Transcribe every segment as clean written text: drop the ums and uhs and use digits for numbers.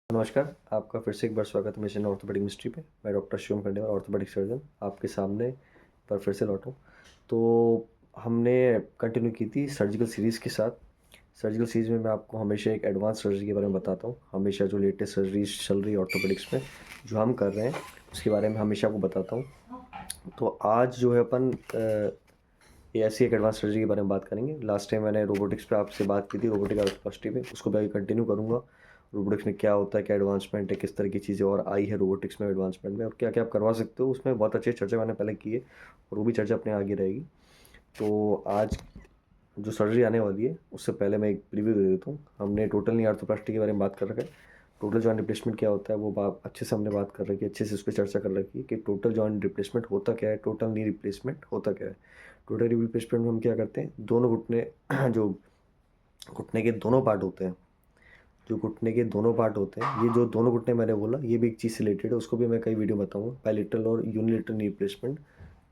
नमस्कार, आपका फिर से एक बार स्वागत है मिशन ऑर्थोपेडिक मिस्ट्री पे। मैं doctor Shivam Khandelwal, orthopaedic surgeon, आपके सामने पर फिर से लौटा हूँ। तो हमने कंटिन्यू की थी सर्जिकल सीरीज़ के साथ। सर्जिकल सीरीज़ में मैं आपको हमेशा एक एडवांस सर्जरी के बारे में बताता हूँ। हमेशा जो लेटेस्ट सर्जरीज चल रही है ऑर्थोपेडिक्स में, जो हम कर रहे हैं, उसके बारे में हमेशा आपको बताता हूँ। तो आज जो है अपन ये ऐसी एक एडवांस सर्जरी के बारे में बात करेंगे। लास्ट टाइम मैंने रोबोटिक्स पे आपसे बात की थी, रोबोटिक आर्थ्रोप्लास्टी पे, उसको मैं कंटिन्यू करूँगा। रोबोटिक्स में क्या होता है, क्या एडवांसमेंट है, किस तरह की चीज़ें और आई है रोबोटिक्स में एडवांसमेंट में, और क्या क्या आप करवा सकते हो, उसमें बहुत अच्छी चर्चा मैंने पहले की है और वो भी चर्चा अपने आगे रहेगी। तो आज जो सर्जरी आने वाली है उससे पहले मैं एक प्रीव्यू दे देता हूँ। हमने टोटल नी आर्थ्रोप्लास्टी के बारे में बात कर रखा है। टोटल जॉइंट रिप्लेसमेंट क्या होता है वो बात अच्छे से हमने बात कर रखी है, अच्छे से उस पर चर्चा कर रखी है कि टोटल जॉइंट रिप्लेसमेंट होता क्या है, टोटल नी रिप्लेसमेंट होता क्या है। टोटल नी रिप्लेसमेंट में हम क्या करते हैं, दोनों घुटने जो घुटने के दोनों पार्ट होते हैं, जो घुटने के दोनों पार्ट होते हैं, ये जो दोनों घुटने मैंने बोला ये भी एक चीज़ से रिलेटेड है, उसको भी मैं कई वीडियो बताऊंगा। बायलेटरल और यूनिलेटरल नी रिप्लेसमेंट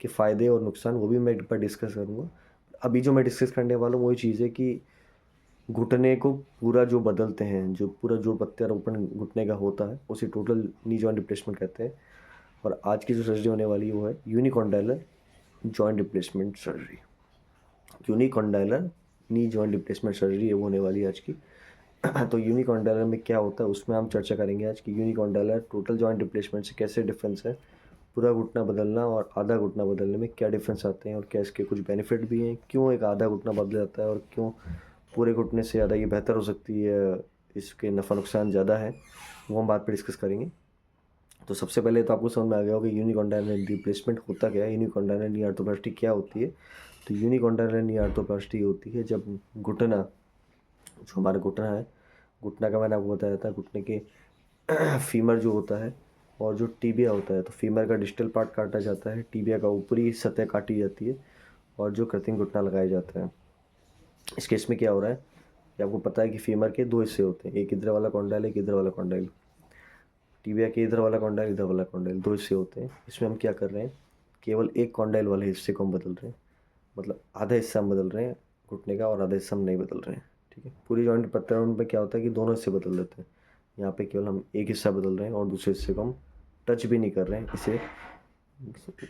के फ़ायदे और नुकसान वो भी मैं एक बार डिस्कस करूँगा। अभी जो मैं डिस्कस करने वाला हूँ वही चीज़ है कि घुटने को पूरा जो बदलते हैं, जो पूरा जोड़ प्रत्यारोपण घुटने का होता है, उसे टोटल नी जॉइंट रिप्लेसमेंट कहते हैं। और आज की जो सर्जरी होने वाली है वो है unicondylar joint replacement surgery. Unicondylar knee joint replacement surgery है वो होने वाली है आज की। तो यूनिकॉन्डाइलर में क्या होता है उसमें हम चर्चा करेंगे आज की। यूनिकॉन्डाइलर टोटल जॉइंट रिप्लेसमेंट से कैसे डिफरेंस है, पूरा घुटना बदलना और आधा घुटना बदलने में क्या डिफरेंस आते हैं, और क्या इसके कुछ बेनिफिट भी हैं, क्यों एक आधा घुटना बदल जाता है और क्यों पूरे घुटने से ज़्यादा ये बेहतर हो सकती है, इसके नफ़ा नुकसान ज़्यादा है, वो हम बात पे डिस्कस करेंगे। तो सबसे पहले तो आपको समझ में आ गया होगा यूनिकॉन्डाइलर रिप्लेसमेंट होता क्या है, यूनिकॉन्डाइलर नी आर्थ्रोप्लास्टी क्या होती है। तो यूनिकॉन्डाइलर नी आर्थ्रोप्लास्टी होती है जब घुटना, जो हमारा घुटना है, घुटना का मैंने आपको बताया था, घुटने के फीमर जो होता है और जो टीबिया होता है, तो फीमर का डिस्टल पार्ट काटा जाता है, टीबिया का ऊपरी सतह काटी जाती है और जो कृत्रिम घुटना लगाया जाता है। इस केस में क्या हो रहा है कि आपको पता है कि फीमर के दो हिस्से होते हैं, एक इधर वाला कॉन्डाइल, एक इधर वाला कॉन्डाइल। टीबिया के इधर वाला कॉन्डाइल, इधर वाला कॉन्डाइल, दो हिस्से होते हैं। इसमें हम क्या कर रहे हैं, केवल एक कॉन्डाइल वाले हिस्से को हम बदल रहे हैं, मतलब आधा हिस्सा हम बदल रहे हैं घुटने का और आधा हिस्सा हम नहीं बदल रहे हैं। ठीक है, पूरी जॉइंट प्रत्यारोपण पे क्या होता है कि दोनों हिस्से बदल देते हैं। यहाँ पे केवल हम एक हिस्सा बदल रहे हैं और दूसरे हिस्से को हम टच भी नहीं कर रहे हैं। इसे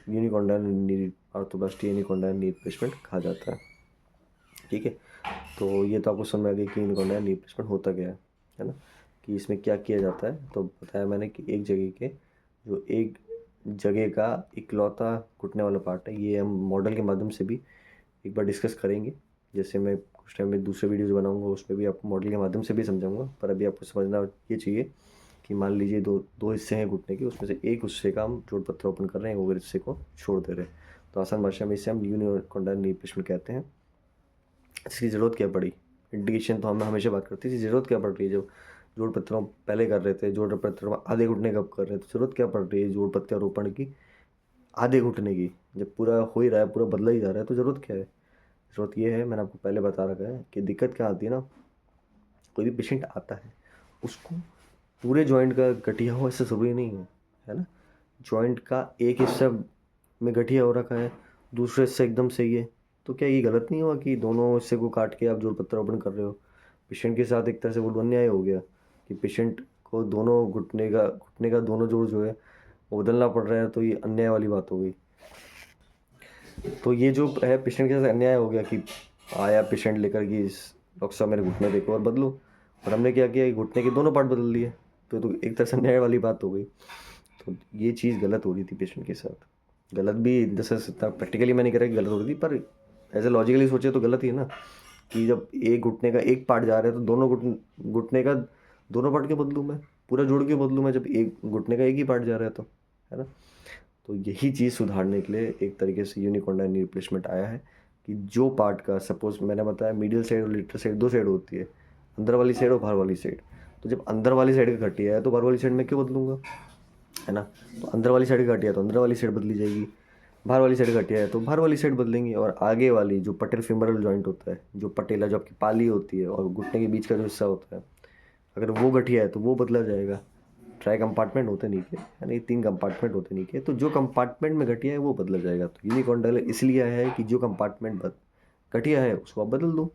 यूनिकॉन्डाइल नी आर्थ्रोप्लास्टी, यूनिकॉन्डाइल नी रिप्लेसमेंट कहा जाता है। ठीक है, तो ये तो आपको समझ में आ गया कि यूनिकॉन्डाइल नी रिप्लेसमेंट होता क्या है ना, कि इसमें क्या किया जाता है। तो बताया मैंने कि एक जगह के, जो एक जगह का इकलौता घुटने वाला पार्ट है, ये हम मॉडल के माध्यम से भी एक बार डिस्कस करेंगे। जैसे मैं कुछ टाइम में दूसरे वीडियोज़ बनाऊंगा उसमें भी आपको मॉडल के माध्यम से भी समझाऊंगा, पर अभी आपको समझना ये चाहिए कि मान लीजिए दो दो हिस्से हैं घुटने के, उसमें से एक हिस्से का हम जोड़ प्रत्यारोपण कर रहे हैं, वो हिस्से को छोड़ दे रहे हैं। तो आसान भाषा में इसे हम यूनिकॉन्डाइल नी रिप्लेसमेंट कहते हैं। इसकी ज़रूरत क्या पड़ी, इंडिकेशन तो हम हमेशा बात करते थी, ज़रूरत क्या पड़ रही है जब जोड़ प्रत्यारोपण पहले कर रहे थे, जोड़ प्रत्यारोपण आधे घुटने कब कर रहे थे, ज़रूरत क्या पड़ रही है जोड़ प्रत्यारोपण की आधे घुटने की, जब पूरा हो ही रहा है, पूरा बदला ही जा रहा है, तो ज़रूरत क्या है। ज़रूरत ये है, मैंने आपको पहले बता रखा है कि दिक्कत क्या आती है ना, कोई भी पेशेंट आता है उसको पूरे जॉइंट का गठिया हो ऐसा ज़रूरी नहीं है ना। जॉइंट का एक हिस्सा में गठिया हो रखा है, दूसरा हिस्सा एकदम सही है, तो क्या ये गलत नहीं हुआ कि दोनों हिस्से को काट के आप जोड़ प्रत्यारोपण कर रहे हो। पेशेंट के साथ एक तरह से वो अन्याय हो गया कि पेशेंट को दोनों घुटने का दोनों जोड़ जो है वो बदलना पड़ रहा है, तो ये अन्याय वाली बात हो गई। तो ये जो है पेशेंट के साथ अन्याय हो गया कि आया पेशेंट लेकर कि इस डॉक्टर साहब मेरे घुटने देखो और बदलो, और हमने क्या किया कि घुटने के दोनों पार्ट बदल दिए, तो एक तरह से अन्याय वाली बात हो गई। तो ये चीज़ गलत हो रही थी पेशेंट के साथ। गलत भी जैसे इतना प्रैक्टिकली मैं नहीं कह रहा कि गलत हो रही थी, पर ऐसे लॉजिकली सोचे तो गलत ही है ना, कि जब एक घुटने का एक पार्ट जा रहा है तो दोनों घुटने का दोनों पार्ट क्यों बदलूँ मैं, पूरा जोड़ क्यों बदलूँ मैं, जब एक घुटने का एक ही पार्ट जा रहा है तो, है ना। तो यही चीज़ सुधारने के लिए एक तरीके से यूनिकॉन्डाइल नी रिप्लेसमेंट आया है कि जो पार्ट का, सपोज मैंने बताया मीडियल साइड और लेटरल साइड दो साइड होती है, अंदर वाली साइड और बाहर वाली साइड। तो जब अंदर वाली साइड का घटिया है तो बाहर वाली साइड में क्यों बदलूंगा, है ना। तो अंदर वाली साइड घटिया है तो अंदर वाली साइड बदली जाएगी, बाहर वाली साइड घटिया है तो बाहर वाली साइड बदलेंगे। और आगे वाली जो पटेल फेमरल जॉइंट होता है, जो पटेला जो आपकी पाली होती है और घुटने के बीच का जो हिस्सा होता है, अगर वो घटिया है तो वो बदला जाएगा। ट्राई कंपार्टमेंट होते नीचे, यानी तीन कंपार्टमेंट होते नीचे, तो जो कंपार्टमेंट में घटिया है वो बदला जाएगा। तो यूनिकॉन्डाइलर इसलिए आया है कि जो कंपार्टमेंट घटिया है उसको आप बदल दो।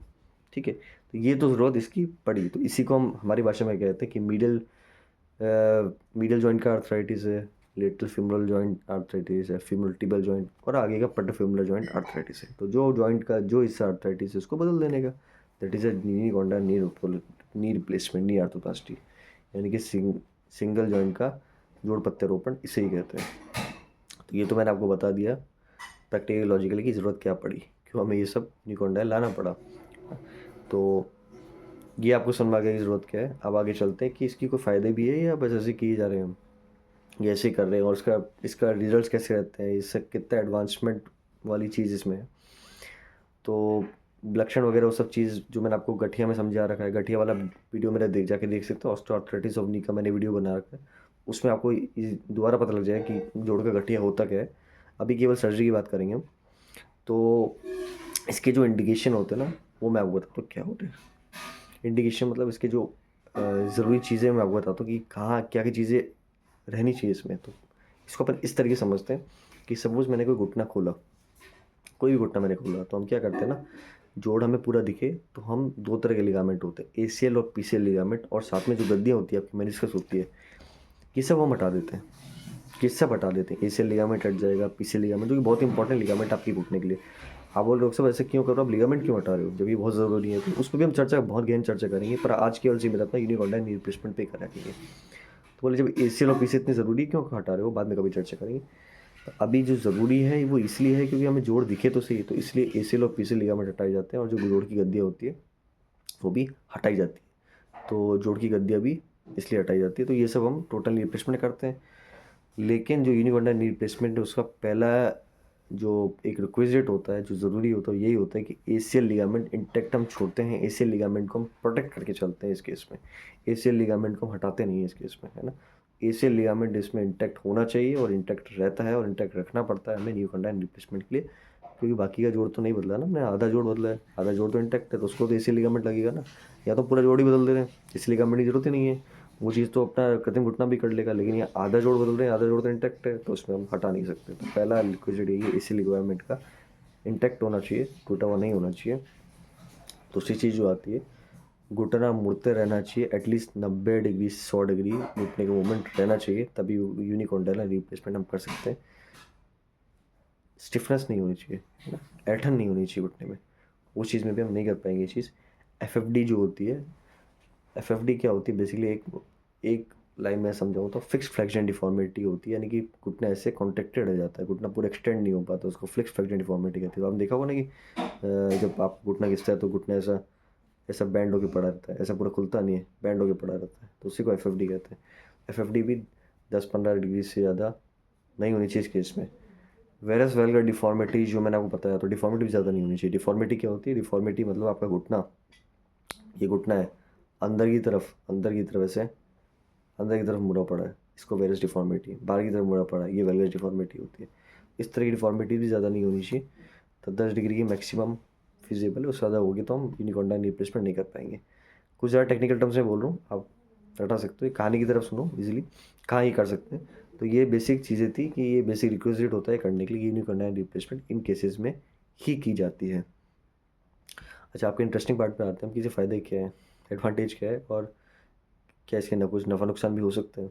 ठीक है, तो ये तो ज़रूरत इसकी पड़ी, तो इसी को हम हमारी भाषा में कहते हैं कि मीडियल मीडियल जॉइंट का आर्थराइटिस है, लेटरल फीमोरल जॉइंट आर्थराइटिस है, फीमोरल टिबियल जॉइंट और आगे का पैटेफिमुलर जॉइंट आर्थराइटिस है। तो जो जॉइंट का जो हिस्सा आर्थराइटिस है उसको बदल देने का, that is a knee conda knee replacement, knee arthroplasty, यानी कि सिंगल जॉइंट का जोड़ प्रत्यारोपण इसे ही कहते हैं। तो ये तो मैंने आपको बता दिया प्रैक्टिकल लॉजिकली की ज़रूरत क्या पड़ी, क्यों हमें ये सब नी कॉन्डा लाना पड़ा। तो ये आपको समझ आ गया की ज़रूरत क्या है। अब आगे चलते हैं कि इसकी कोई फ़ायदे भी है या बस ऐसे किए जा रहे हैं हम, ये ऐसे ही कर रहे हैं और इसका रिजल्ट्स कैसे रहते हैं, इससे कितना एडवांसमेंट वाली चीज़ इसमें है। तो लक्षण वगैरह वो सब चीज़ जो मैंने आपको गठिया में समझा रखा है, गठिया वाला वीडियो मेरा जाके देख सकते हो, ऑस्टियोआर्थराइटिस ऑफ नी का मैंने वीडियो बना रखा है, उसमें आपको दोबारा पता लग जाए कि जोड़ का गठिया होता क्या है। अभी केवल सर्जरी की बात करेंगे हम। तो इसके जो इंडिकेशन होते हैं ना, वो मैं आपको बताता हूँ क्या होते हैं। इंडिकेशन मतलब इसके जो ज़रूरी चीज़ें मैं आपको बताता हूँ कि कहाँ क्या क्या चीज़ें रहनी चाहिए इसमें। तो इसको अपन इस तरीके से समझते हैं कि सपोज़ मैंने कोई घुटना खोला, कोई भी घुटना मैंने खोला, तो हम क्या करते हैं ना, जोड़ हमें पूरा दिखे तो हम दो तरह के लिगामेंट होते हैं, एसीएल और पीसीएल लिगामेंट, और साथ में जो गद्दियाँ होती है आपकी मेनिस्कस होती है, ये सब हम हटा देते हैं। ये सब हटा देते हैं, एसीएल लिगामेंट हट जाएगा, पीसीएल लिगामेंट जो कि बहुत इंपॉर्टेंट लिगामेंट आपकी घुटने के लिए। आप बोल रहे हो सब ऐसे क्यों कर रहे हो, आप लिगामेंट क्यों हटा रहे हो जब ये बहुत ज़रूरी है, तो उस पर भी हम बहुत गहन चर्चा करेंगे। पर आज केवल से मेरा अपना यूनिकॉन्डा नी रिप्लेसमेंट पे करेंगे। तो बोले जब एसीएल और पीसीएल इतनी ज़रूरी क्यों हटा रहे हो, बाद में कभी चर्चा करेंगे। अभी जो ज़रूरी है वो इसलिए है क्योंकि हमें जोड़ दिखे तो सही, तो इसलिए एसीएल और पीसीएल लिगामेंट हटाए जाते हैं और जो जोड़ की गद्दियाँ होती है वो भी हटाई जाती है। तो जोड़ की गद्दियाँ भी इसलिए हटाई जाती है। तो ये सब हम टोटल रिप्लेसमेंट करते हैं। लेकिन जो यूनिकॉन्डा नी रिप्लेसमेंट है उसका पहला जो एक रिक्विजिट होता है, जो ज़रूरी होता है, यही होता है कि एसीएल लिगामेंट इंटैक्ट हम छोड़ते हैं, एसीएल लिगामेंट को हम प्रोटेक्ट करके चलते हैं इस केस में। एसीएल लिगामेंट को हम हटाते नहीं है इस केस में, है ना। एसीएल लिगामेंट इसमें इंटैक्ट होना चाहिए और इंटैक्ट रहता है और इंटैक्ट रखना पड़ता है हमें यूनिकॉन्डा नी रिप्लेसमेंट के लिए, क्योंकि बाकी का जोड़ तो नहीं बदला ना, हमने आधा जोड़ बदला है, आधा जोड़ तो इंटैक्ट है, तो उसको तो एसीएल लिगामेंट लगेगा ना। या तो पूरा जोड़ ही बदल दे रहे हैं, एसीएल लिगामेंट की जरूरत ही नहीं है, वो चीज़ तो अपना कृत्रिम घुटना भी कर लेगा। लेकिन ये आधा जोड़ बदल रहे हैं, आधा जोड़ तो इंटैक्ट है, तो उसमें हम हटा नहीं सकते। तो पहला लिक्विड ये इसी लिगामेंट का इंटैक्ट होना चाहिए, टूटा हुआ नहीं होना चाहिए। दूसरी चीज़ जो आती है, घुटना मुड़ते रहना चाहिए, एटलीस्ट 90 डिग्री 100 डिग्री घुटने का मूवमेंट रहना चाहिए, तभी यूनिकॉन्डाइलर रिप्लेसमेंट हम कर सकते हैं। स्टिफनेस नहीं होनी चाहिए, है ना, ऐठन नहीं होनी चाहिए घुटने में, उस चीज़ में भी हम नहीं कर पाएंगे ये चीज़। एफएफडी जो होती है, एफएफडी क्या होती है बेसिकली, एक लाइन में समझाऊँ तो फिक्स फ्लेक्शन डिफॉर्मिटी होती है, यानी कि घुटना ऐसे कॉन्ट्रैक्टेड हो जाता है, घुटना पूरा एक्सटेंड नहीं हो पाता, उसको फिक्स फ्लेक्शन डिफॉर्मिटी कहते हैं। तो आपने देखा होगा ना कि जब आप घुटना घिसता है तो घुटना ऐसा ऐसा बैंड होके पड़ा रहता है, ऐसा पूरा खुलता नहीं है, बैंड होके पड़ा रहता है, तो उसी को एफएफडी कहते हैं। एफएफडी भी 10-15 डिग्री से ज़्यादा नहीं होनी चाहिए इस केस में। वेरस वेलगर डिफॉर्मिटी जो मैंने आपको बताया, तो डिफॉर्मिटी भी ज़्यादा नहीं होनी चाहिए। डिफॉर्मिटी क्या होती है, डिफॉर्मिटी मतलब आपका घुटना, ये घुटना है अंदर की तरफ ऐसे अंदर की तरफ मुड़ा पड़ा है, इसको वेरस डिफॉर्मिटी, बाहर की तरफ मुड़ा पड़ा है, ये वेलगस डिफॉर्मिटी होती है। इस तरह की डिफॉर्मिटी भी ज़्यादा नहीं होनी चाहिए। तो 10 डिग्री की मैक्सिमम फिजिबल है, उससे ज़्यादा होगी तो हम यूनिकॉन्डा रिप्लेसमेंट नहीं कर पाएंगे। कुछ ज़्यादा टेक्निकल टर्म्स में बोल रहा हूँ, आप रटा सकते हो, ये कहानी की तरफ सुनो इजीली, कहाँ ही कर सकते हैं। तो ये बेसिक चीज़ें थी कि ये बेसिक रिक्विजिट होता है करने के लिए, यूनिकॉन्डा रिप्लेसमेंट इन केसेस में ही की जाती है। अच्छा, आपके इंटरेस्टिंग पार्ट पे आते हैं, कि इसके फ़ायदे क्या है, एडवांटेज क्या है और क्या इसके ना कुछ नफ़ा नुकसान भी हो सकते हैं।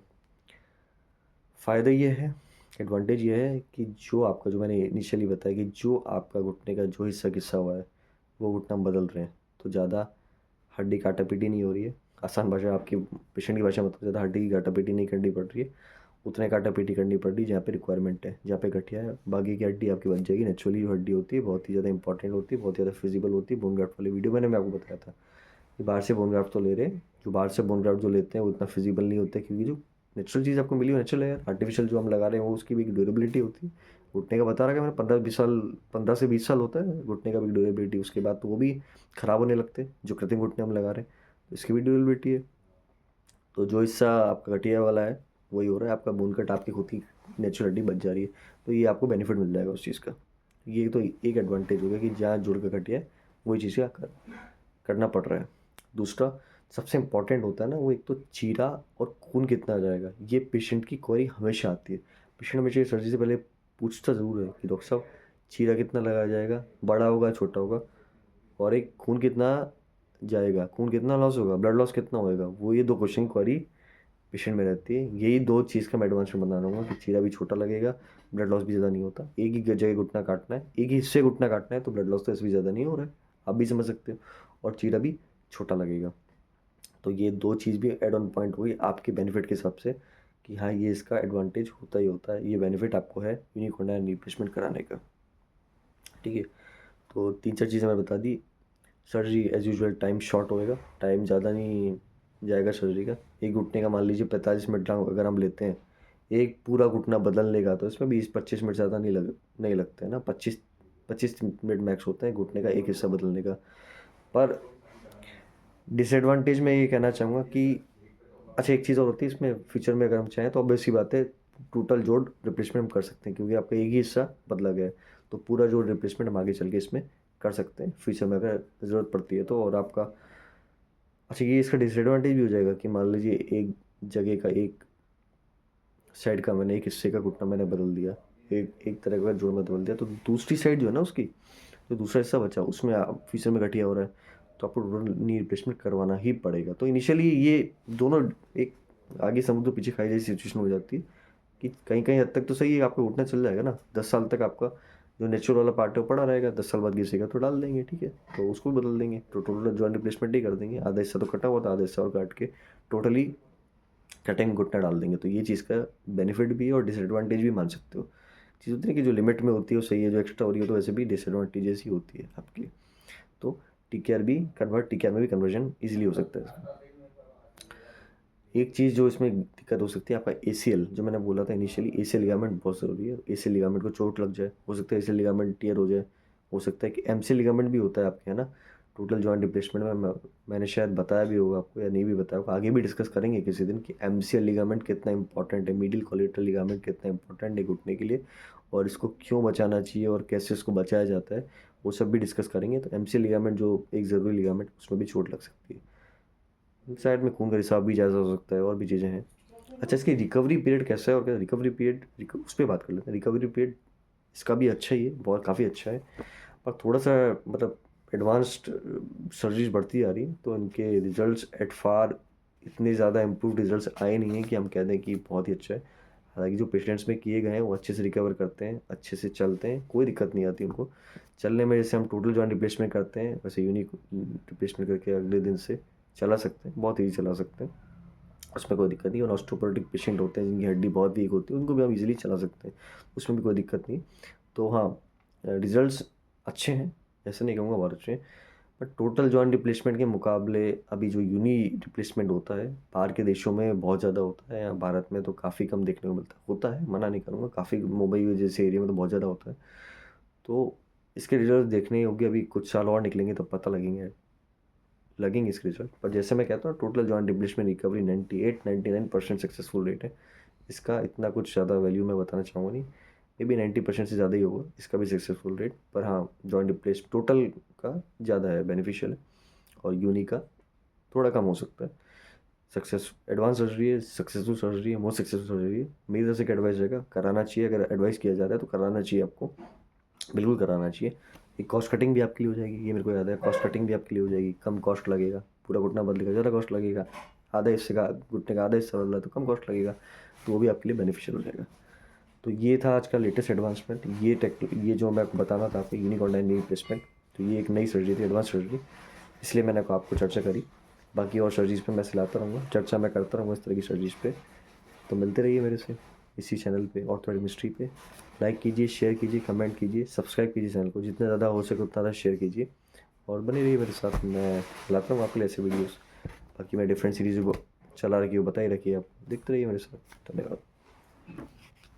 फ़ायदा ये है, एडवांटेज ये है कि जो आपका, जो मैंने इनिशियली बताया कि जो आपका घुटने का जो हिस्सा घिसा हुआ है वो घुटना हम बदल रहे हैं, तो ज़्यादा हड्डी काटापीटी नहीं हो रही है। आसान भाषा आपकी पेशेंट की भाषा, मतलब ज़्यादा हड्डी की काटापीटी नहीं करनी पड़ रही है, उतने काटापीटी करनी पड़ रही है जहाँ पे रिक्वायरमेंट है, जहाँ पे गठिया है, बाकी की हड्डी आपकी बच जाएगी। नेचुरली जो हड्डी होती है बहुत ही ज़्यादा इंपॉर्टेंट होती है, बहुत ज़्यादा फिजिबल होती है। बोन ग्राफ्ट वाली वीडियो मैंने मैं आपको बताया था कि बाहर से बोन ग्राफ्ट तो ले रहे हैं, जो बाहर से बोन ग्राफ्ट जो लेते हैं वो इतना फिजिबल नहीं होता है, क्योंकि जो नेचुरल चीज़ आपको मिली वो नेचुरल है यार। आर्टिफिशियल जो हम लगा रहे हैं वो उसकी भी एक ड्यूरेबिलिटी होती है। घुटने का बता रहा है कि मैंने 15-20 साल, 15 से 20 साल होता है घुटने का भी ड्यूरेबिलिटी, उसके बाद तो वो भी ख़राब होने लगते हैं जो कृत्रिम घुटने हम लगा रहे हैं, तो इसकी भी ड्यूरेबिलिटी है। तो जो हिस्सा आपका घटिया वाला है वही हो रहा है, आपका बोन कट आपकी खुद की नेचुरल हड्डी बच जा रही है, तो ये आपको बेनिफिट मिल जाएगा उस चीज़ का। ये तो एक एडवांटेज हो गया कि जहाँ जुड़ का घटिया है वही चीज़ का करना पड़ रहा है। दूसरा सबसे इम्पॉर्टेंट होता है ना, वो एक तो चीरा और खून कितना जाएगा, ये पेशेंट की क्वेरी हमेशा आती है। पेशेंट हमेशा सर्जरी से पहले पूछता ज़रूर है कि डॉक्टर साहब चीरा कितना लगाया जाएगा, बड़ा होगा छोटा होगा, और एक खून कितना जाएगा, खून कितना लॉस होगा, ब्लड लॉस कितना होएगा, वो ये 2 क्वेश्चन की क्वेरी पेशेंट में रहती है। यही 2 चीज़ का मैं एडवांसमेंट बता रहा हूँ कि चीरा भी छोटा लगेगा, ब्लड लॉस भी ज़्यादा नहीं होता। एक ही जगह घुटना काटना है, एक ही हिस्से घुटना काटना है, तो ब्लड लॉस तो ऐसे भी ज़्यादा नहीं हो रहा है, आप भी समझ सकते हो, और चीरा भी छोटा लगेगा। तो ये 2 चीज़ भी ऐड ऑन पॉइंट हुई आपके बेनिफिट के हिसाब से कि हाँ, ये इसका एडवांटेज होता ही होता है, ये बेनिफिट आपको है यूनिक कॉर्निया नी रिप्लेसमेंट कराने का। ठीक है, तो 3-4 चीज़ें मैंने बता दी। Surgery as usual time short होएगा, टाइम ज़्यादा नहीं जाएगा सर्जरी का। एक घुटने का मान लीजिए 45 मिनट अगर हम लेते हैं, एक पूरा घुटना बदलने का, तो इसमें 20-25 मिनट ज़्यादा नहीं लगते हैं ना। 25 मिनट मैक्स होते हैं घुटने का एक हिस्सा बदलने का। पर डिसएडवांटेज मैं ये कहना चाहूँगा कि अच्छा, एक चीज़ और होती है इसमें फ्यूचर में, अगर हम चाहें तो ऑब्वियस सी बात है टोटल जोड़ रिप्लेसमेंट हम कर सकते हैं, क्योंकि आपका एक ही हिस्सा बदला गया है, तो पूरा जोड़ रिप्लेसमेंट हम आगे चल के इसमें कर सकते हैं फ्यूचर में अगर ज़रूरत पड़ती है तो। और आपका अच्छा, ये इसका डिसएडवांटेज भी हो जाएगा कि मान लीजिए एक जगह का, एक साइड का मैंने, एक हिस्से का घुटना मैंने बदल दिया, एक एक तरह का जोड़ में बदल दिया, तो दूसरी साइड जो है ना उसकी, जो दूसरा हिस्सा बचा उसमें फ्यूचर में गठिया हो रहा है, तो आपको टोटल नी रिप्लेसमेंट करवाना ही पड़ेगा। तो इनिशियली ये दोनों एक आगे समुद्र पीछे खाई जैसी सिचुएशन हो जाती है कि कहीं कहीं हद तक तो सही है, आपका घुटना चल जाएगा ना, 10 साल तक आपका जो नेचुरल वाला पार्ट है वो पड़ा रहेगा, 10 साल बाद घिसेगा तो डाल देंगे, ठीक है, तो उसको भी बदल देंगे, तो टोटल जॉइंट रिप्लेसमेंट ही कर देंगे। आधा हिस्सा तो कटा हुआ था, आधा हिस्सा और काट के टोटली कटिंग घुटना डाल देंगे। तो ये चीज़ का बेनिफिट भी है और डिसएडवांटेज भी मान सकते हो। चीज़ होती है कि जो लिमिट में होती है वो सही है, जो एक्स्ट्रा हो रही है तो वैसे भी डिसएडवांटेजेस ही होती है आपके लिए। तो टीकेआर में भी कन्वर्जन ईजिली हो सकता है इसका। एक चीज़ जो इसमें दिक्कत हो सकती है, आपका एसीएल, जो मैंने बोला था इनिशियली, एसीएल लिगामेंट बहुत ज़रूरी है। एसीएल लिगामेंट को चोट लग जाए, हो सकता है एसीएल लिगामेंट टियर हो जाए, हो सकता है कि एमसीएल लिगामेंट भी होता है आपके, है ना। टोटल जॉइंट रिप्लेसमेंट में मैंने शायद बताया भी होगा आपको, या नहीं भी बताया होगा, आगे भी डिस्कस करेंगे किसी दिन कि एमसीएल लिगामेंट कितना इंपॉर्टेंट है, मिडिल कोलेटरल लिगामेंट कितना इंपॉर्टेंट है घुटने के लिए, और इसको क्यों बचाना चाहिए और कैसे इसको बचाया जाता है, वो सब भी डिस्कस करेंगे। तो एमसीएल लिगामेंट जो एक ज़रूरी लिगामेंट, उसमें भी चोट लग सकती है। साइड में खून का रिसाव भी ज़्यादा हो सकता है, और भी चीज़ें हैं। अच्छा, इसकी रिकवरी पीरियड कैसा है और क्या रिकवरी पीरियड, उस पर बात कर लेते हैं। रिकवरी पीरियड इसका भी अच्छा ही है, बहुत काफ़ी अच्छा है, पर थोड़ा सा मतलब एडवांस्ड सर्जरीज बढ़ती जा रही है, तो इनके रिजल्ट्स एट फार इतने ज़्यादा इम्प्रूव रिजल्ट्स आए नहीं हैं कि हम कह दें कि बहुत ही अच्छा है। हालांकि जो पेशेंट्स में किए गए हैं वो अच्छे से रिकवर करते हैं, अच्छे से चलते हैं, कोई दिक्कत नहीं आती उनको चलने में। जैसे हम टोटल जॉइंट रिप्लेसमेंट करते हैं, वैसे यूनिक रिप्लेसमेंट करके अगले दिन से चला सकते हैं, बहुत ईजी चला सकते हैं, उसमें कोई दिक्कत नहीं। और ऑस्टियोपोरोटिक पेशेंट होते हैं जिनकी हड्डी बहुत वीक होती है, उनको भी हम इजीली चला सकते हैं, उसमें भी कोई दिक्कत नहीं। तो हाँ, रिजल्ट्स अच्छे हैं, ऐसे नहीं कहूँगा बहुत अच्छे हैं, बट टोटल जॉइंट रिप्लेसमेंट के मुकाबले अभी जो यूनी रिप्लेसमेंट होता है बाहर के देशों में बहुत ज़्यादा होता है, यहाँ भारत में तो काफ़ी कम देखने को मिलता है। होता है, मना नहीं करूँगा, काफ़ी मुंबई जैसे एरिया में तो बहुत ज़्यादा होता है। तो इसके रिजल्ट देखने योग्य अभी कुछ साल और निकलेंगे तो पता लगेंगे इसके रिजल्ट। पर जैसे मैं कहता हूँ total joint replacement recovery 98-99% successful rate है इसका। इतना कुछ ज़्यादा वैल्यू मैं बताना चाहूँगा नहीं, मे बी 90% से ज़्यादा ही होगा इसका भी सक्सेसफुल रेट। पर हाँ, जॉइंट रिप्लेस टोटल का ज़्यादा है, बेनिफिशियल है, और यूनी का थोड़ा कम हो सकता है। सक्सेस एडवांस सर्जरी है, सक्सेसफुल सर्जरी है, मोस्ट सक्सेसफुल सर्जरी है। मेरी तरफ से एक एडवाइस रहेगा, कराना चाहिए, अगर एडवाइस किया जा रहा है तो कराना चाहिए आपको, बिल्कुल कराना चाहिए। एक कॉस्ट कटिंग भी आपके लिए हो जाएगी, ये मेरे को याद है, कॉस्ट कटिंग भी आपके लिए हो जाएगी, कम कॉस्ट लगेगा। पूरा घुटना बदलेगा ज़्यादा कॉस्ट लगेगा, आधा हिस्से का घुटने का आधा हिस्सा बदला है तो कम कॉस्ट लगेगा, तो वो भी आपके लिए बेनिफिशियल हो जाएगा। तो ये था आज का लेटेस्ट एडवांसमेंट, ये जो मैं आपको बताना था आपको, यूनिक ऑनलाइन नी रिप्लेसमेंट। तो ये एक नई सर्जरी थी, एडवांस सर्जरी, इसलिए मैंने आपको चर्चा करी। बाकी और सर्जरीज़ पे मैं सिलाता रहूँगा, चर्चा मैं करता रहूँगा इस तरह की सर्जरीज़ पे। तो मिलते रहिए मेरे से इसी चैनल पे, ऑर्थोपेडिक मिस्ट्री पे। लाइक कीजिए, शेयर कीजिए, कमेंट कीजिए, सब्सक्राइब कीजिए चैनल को, जितना ज़्यादा हो सके उतना ज़्यादा शेयर कीजिए, और बने रहिए मेरे साथ। मैं लाता हूँ आपके लिए ऐसे वीडियोज़। बाकी मैं डिफरेंट सीरीज़ को चला रखी हूँ, बता ही रखिए, आप देखते रहिए मेरे साथ। धन्यवाद।